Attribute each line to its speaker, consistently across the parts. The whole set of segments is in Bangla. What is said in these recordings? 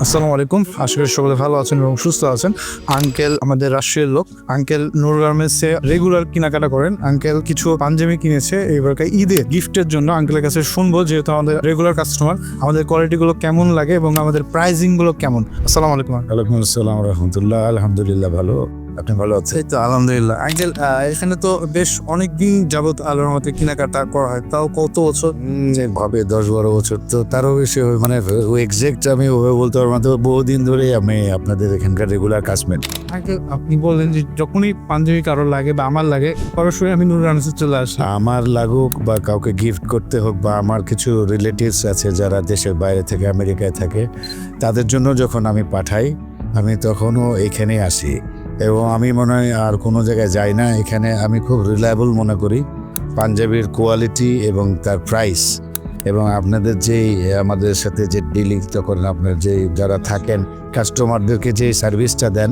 Speaker 1: আসসালামু আলাইকুম। আশা করি সকলে ভালো আছেন এবং সুস্থ আছেন। আঙ্কেল আমাদের রাজশাহীর লোক। আঙ্কেল নূর গার্মেন্টসে রেগুলার কেনাকাটা করেন। আঙ্কেল কিছু পাঞ্জাবি কিনেছে এবারকার ঈদে গিফটের জন্য। আঙ্কেলের কাছে শুনবো যেহেতু আমাদের রেগুলার কাস্টমার, আমাদের কোয়ালিটিগুলো কেমন লাগে এবং আমাদের প্রাইসিংগুলো কেমন। আসসালামু আলাইকুম।
Speaker 2: ওয়ালাইকুম আসসালাম রহমতুল্লাহ। আলহামদুলিল্লাহ ভালো, আপনি ভালো আছেন?
Speaker 1: এই তো আলহামদুলিল্লাহ। আঙ্কেল এখানে তো বেশ অনেক দিন যাবত আল্লাহর রহমতে কেনাকাটা করা হয়, তাও কত বছর?
Speaker 2: ভাবে 10-12 বছর, তো তারও বেশি হবে। মানে এক্সাক্ট আমি ওভাবে বলতে পারবো না, তো বহুদিন ধরে আমি আপনাদের এখানকার রেগুলার কাস্টমার।
Speaker 1: আঙ্কেল আপনি বললেন যে যখনই পাঞ্জাবি কারোর লাগে বা আমার লাগে সরাসরি আমি নূর গার্মেন্টসে চলে আসি।
Speaker 2: আমার লাগুক বা কাউকে গিফট করতে হোক, বা আমার কিছু রিলেটিভস আছে যারা দেশের বাইরে থেকে আমেরিকায় থাকে, তাদের জন্য যখন আমি পাঠাই আমি তখনও এখানে আসি, এবং আমি মনে হয় আর কোনো জায়গায় যাই না। এখানে আমি খুব রিলায়েবল মনে করি পাঞ্জাবির কোয়ালিটি এবং তার প্রাইস, এবং আপনাদের যেই আমাদের সাথে যে ডিলিং করেন, আপনার যেই যারা থাকেন কাস্টমারদেরকে যে সার্ভিসটা দেন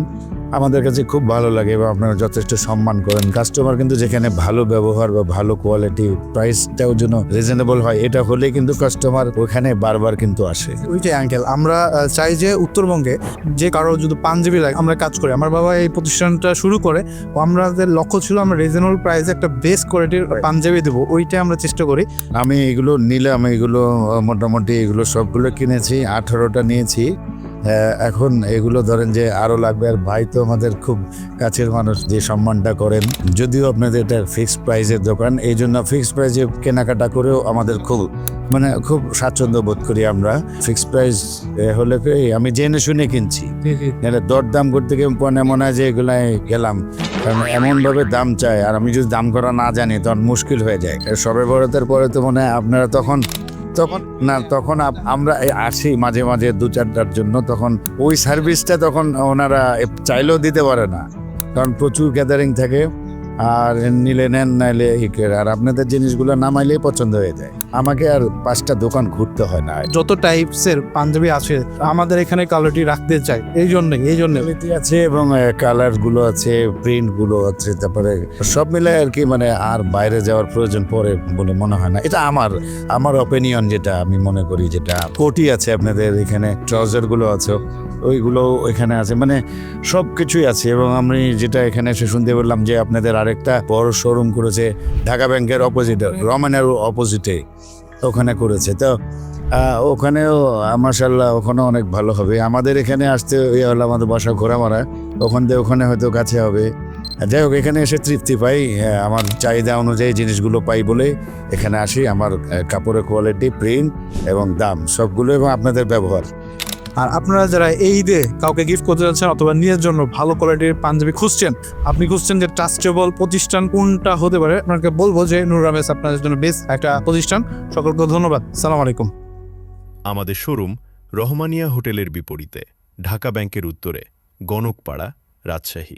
Speaker 2: আমাদের কাছে খুব ভালো লাগে, এবং আপনারা যথেষ্ট সম্মান করেন কাস্টমার। কিন্তু যেখানে ভালো ব্যবহার বা ভালো কোয়ালিটি, প্রাইসটাও যেন রিজনেবল হয়, এটা হলে কিন্তু কাস্টমার ওখানে বারবার কিন্তু আসে।
Speaker 1: ওইটাই আঙ্কেল, আমরা চাই যে উত্তরবঙ্গে যে কারো যদি পাঞ্জাবি লাগে, আমরা কাজ করি। আমার বাবা এই প্রতিষ্ঠানটা শুরু করে, আমাদের লক্ষ্য ছিল আমরা রিজনেবল প্রাইসে একটা বেস্ট কোয়ালিটির পাঞ্জাবি দেবো, ওইটাই আমরা চেষ্টা করি।
Speaker 2: আমি এগুলো নিলাম, এগুলো মোটামুটি এগুলো সবগুলো কিনেছি, 18টা নিয়েছি। এখন এগুলো ধরেন যে আরও লাগবে। আর ভাই তো আমাদের খুব কাছের মানুষ, যে সম্মানটা করেন, যদিও আপনাদের এটা ফিক্সড প্রাইসের দোকান, এই জন্য ফিক্সড প্রাইসে কেনাকাটা করেও আমাদের খুব খুব স্বাচ্ছন্দ্য বোধ করি আমরা। ফিক্সড প্রাইস হলে আমি জেনে শুনে কিনছি, দরদাম করতে গিয়ে মনে হয় যে এগুলাই গেলাম, কারণ এমনভাবে দাম চায়, আর আমি যদি দাম করা না জানি তখন মুশকিল হয়ে যায়। সবে বড়তের পরে তো মনে হয় আপনারা তখন আমরা আসি মাঝে মাঝে 2-4টার জন্য, তখন ওই সার্ভিসটা তখন ওনারা চাইলেও দিতে পারে না, কারণ প্রচুর গ্যাদারিং থাকে। আর নিলে নেন, নাইলে আর আপনাদের জিনিসগুলো নামাইলেই পছন্দ হয়ে যায়, আমাকে আর 5টা দোকান ঘুরতে হয় না।
Speaker 1: যত টাইপসের পাঞ্জাবি আছে আমাদের এখানে কোয়ালিটি রাখতে চাই, এই জন্য
Speaker 2: কোয়ালিটি আছে এবং কালারগুলো আছে, প্রিন্টগুলো আছে, তারপরে সব মিলে আর কি, আর বাইরে যাওয়ার প্রয়োজন পড়ে বলে মনে হয় না। এটা আমার অপিনিয়ন, যেটা আমি মনে করি। যেটা কোটি আছে আপনাদের এখানে, ট্রাউজারগুলো আছে, ওইগুলো এখানে আছে, সব কিছুই আছে। এবং আমি যেটা এখানে এসে শুনতে বললাম যে আপনাদের আরেকটা বড় শোরুম করেছে ঢাকা ব্যাংকের অপোজিটে, রমেনের অপোজিটে ওখানে করেছে, তো ওখানেও মাশাআল্লাহ ওখানে অনেক ভালো হবে। আমাদের এখানে আসতে হলো আমাদের বাসা ঘোরামারা, ওখানে হয়তো কাছে হবে। যাই হোক, এখানে এসে তৃপ্তি পাই, আমার চাহিদা অনুযায়ী জিনিসগুলো পাই বলে এখানে আসি। আমার কাপড়ের কোয়ালিটি, প্রিন্ট এবং দাম সবগুলো, এবং আপনাদের ব্যবহার।
Speaker 1: আর আপনারা যারা এই ঈদে কাউকে গিফট করতে যাচ্ছেন অথবা নিজের জন্য ভালো কোয়ালিটির পাঞ্জাবি খুঁজছেন, আপনি খুঁজছেন যে ট্রাস্টেবল প্রতিষ্ঠান কোনটা হতে পারে, আপনাকে বলবো যে নূর গার্মেন্টস আপনাদের জন্য বেস্ট একটা প্রতিষ্ঠান। সকলকে ধন্যবাদ। সালাম আলাইকুম।
Speaker 3: আমাদের শোরুম রহমানিয়া হোটেলের বিপরীতে, ঢাকা ব্যাংকের উত্তরে, গণকপাড়া, রাজশাহী।